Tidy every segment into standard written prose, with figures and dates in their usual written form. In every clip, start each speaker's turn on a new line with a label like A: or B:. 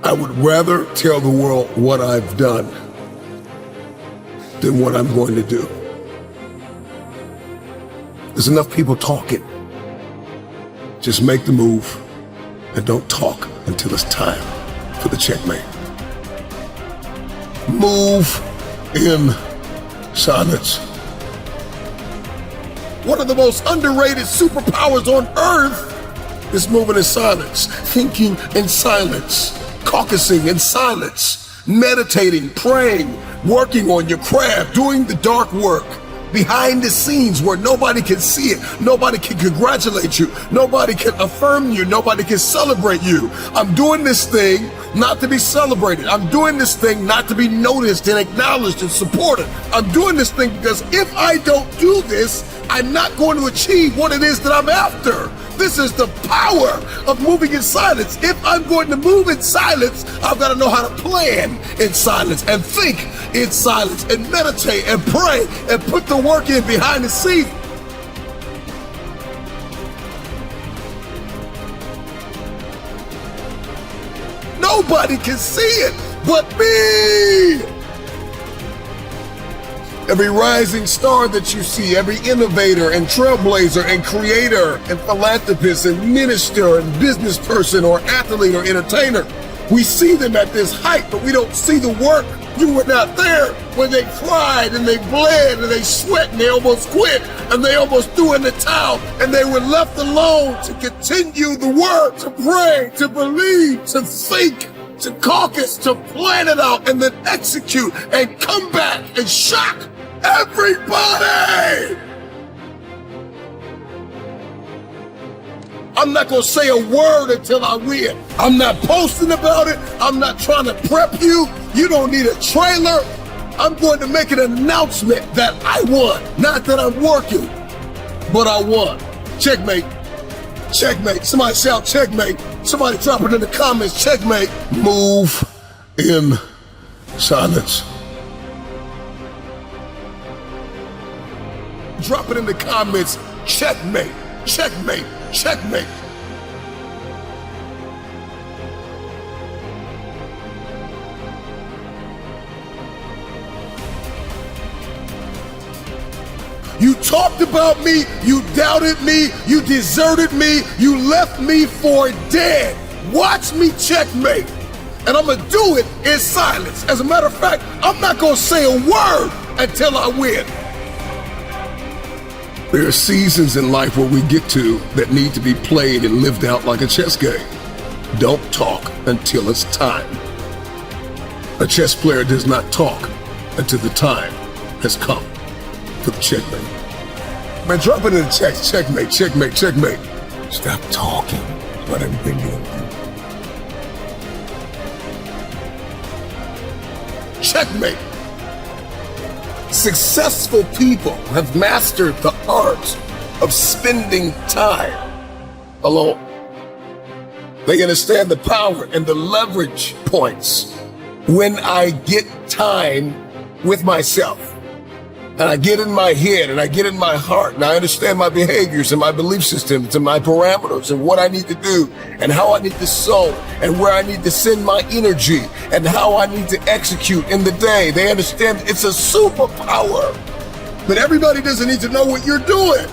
A: I would rather tell the world what I've done than what I'm going to do. There's enough people talking. Just make the move and don't talk until it's time for the checkmate. Move in silence. One of the most underrated superpowers on earth is moving in silence, thinking in silence, caucusing in silence, meditating, praying, working on your craft, doing the dark work behind the scenes where nobody can see it, nobody can congratulate you, nobody can affirm you, nobody can celebrate you. I'm doing this thing not to be celebrated. I'm doing this thing not to be noticed and acknowledged and supported. I'm doing this thing because if I don't do this, I'm not going to achieve what it is that I'm after. This is the power of moving in silence. If I'm going to move in silence, I've got to know how to plan in silence and think in silence and meditate and pray and put the work in behind the scenes. Nobody can see it but me. Every rising star that you see, every innovator and trailblazer and creator and philanthropist and minister and business person or athlete or entertainer, we see them at this height, but we don't see the work. You were not there when they cried and they bled and they sweat and they almost quit and they almost threw in the towel and they were left alone to continue the work, to pray, to believe, to think, to caucus, to plan it out and then execute and come back and shock everybody. I'm not gonna say a word until I win. I'm not posting about it. I'm not trying to prep you. You don't need a trailer. I'm going to make an announcement that I won. Not that I'm working, but I won. Checkmate. Checkmate. Somebody shout checkmate. Somebody drop it in the comments. Checkmate. Move in silence. Drop it in the comments. Checkmate. Checkmate. Checkmate. You talked about me, you doubted me, you deserted me, you left me for dead. Watch me checkmate. And I'm gonna do it in silence. As a matter of fact, I'm not gonna say a word until I win. There are seasons in life where we get to that need to be played and lived out like a chess game. Don't talk until it's time. A chess player does not talk until the time has come for the checkmate. Man, drop it in the chat. Checkmate, checkmate, checkmate. Stop talking about everything you do. Checkmate. Successful people have mastered the art of spending time alone. They understand the power and the leverage points when I get time with myself. And I get in my head and I get in my heart and I understand my behaviors and my belief systems and my parameters and what I need to do and how I need to sow and where I need to send my energy and how I need to execute in the day. They understand it's a superpower, but everybody doesn't need to know what you're doing.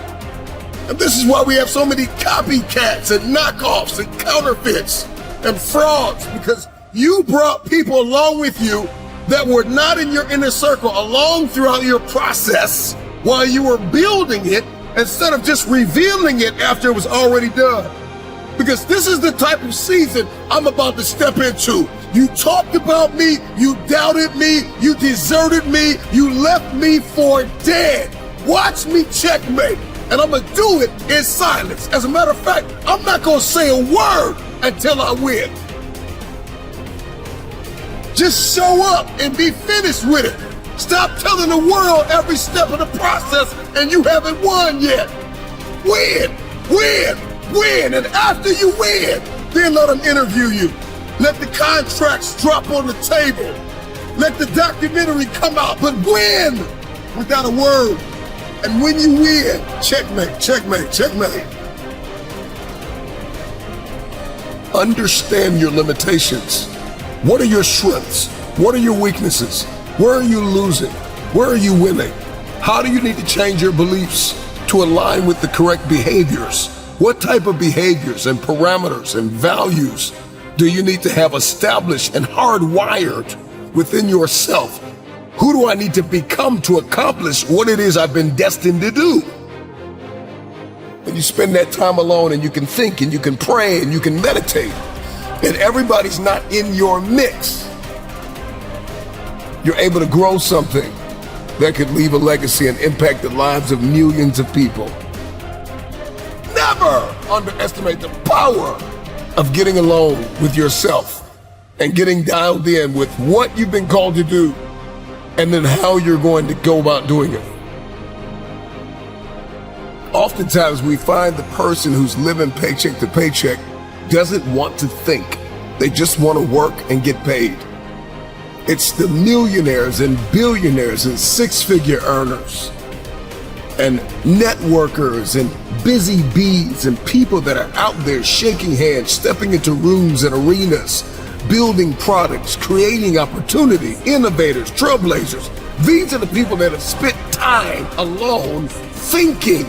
A: And this is why we have so many copycats and knockoffs and counterfeits and frauds, because you brought people along with you that were not in your inner circle along throughout your process while you were building it instead of just revealing it after it was already done. Because this is the type of season I'm about to step into. You talked about me, you doubted me, you deserted me, you left me for dead. Watch me checkmate, and I'm gonna do it in silence. As a matter of fact, I'm not gonna say a word until I win. Just show up and be finished with it. Stop telling the world every step of the process and you haven't won yet. Win, win, win. And after you win, then let them interview you. Let the contracts drop on the table. Let the documentary come out, but win without a word. And when you win, checkmate, checkmate, checkmate. Understand your limitations What are your strengths? What are your weaknesses? Where are you losing? Where are you winning? How do you need to change your beliefs to align with the correct behaviors? What type of behaviors and parameters and values do you need to have established and hardwired within yourself? Who do I need to become to accomplish what it is I've been destined to do? And you spend that time alone and you can think and you can pray and you can meditate, and everybody's not in your mix. You're able to grow something that could leave a legacy and impact the lives of millions of people. Never underestimate the power of getting alone with yourself and getting dialed in with what you've been called to do, and then how you're going to go about doing it. Oftentimes we find the person who's living paycheck to paycheck doesn't want to think. They just want to work and get paid. It's the millionaires and billionaires and six-figure earners and networkers and busy bees and people that are out there shaking hands, stepping into rooms and arenas, building products, creating opportunity, innovators, trailblazers. These are the people that have spent time alone thinking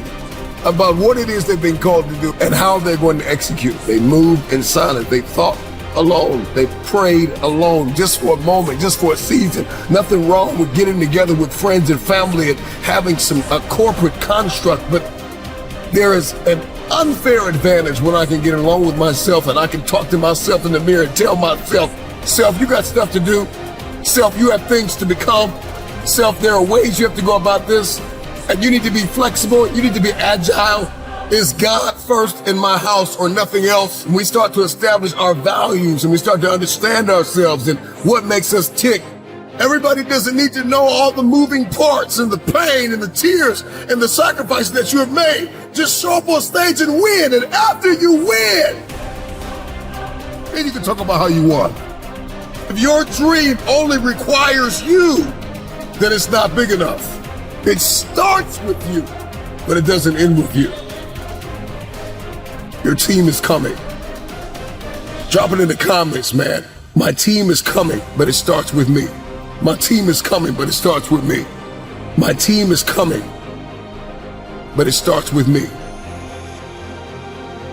A: about what it is they've been called to do and how they're going to execute. They moved in silence. They thought alone. They prayed alone, just for a moment, just for a season. Nothing wrong with getting together with friends and family and having a corporate construct, but there is an unfair advantage when I can get along with myself and I can talk to myself in the mirror and tell myself, self, you got stuff to do. Self, you have things to become. Self, there are ways you have to go about this, and you need to be flexible. You need to be agile. Is God first in my house or nothing else? And we start to establish our values and we start to understand ourselves and what makes us tick. Everybody doesn't need to know all the moving parts and the pain and the tears and the sacrifices that you have made. Just show up on stage and win. And after you win, then you can talk about how you won. If your dream only requires you, then it's not big enough. It starts with you, but it doesn't end with you. Your team is coming. Drop it in the comments, man. My team is coming, but it starts with me. My team is coming, but it starts with me. My team is coming, but it starts with me.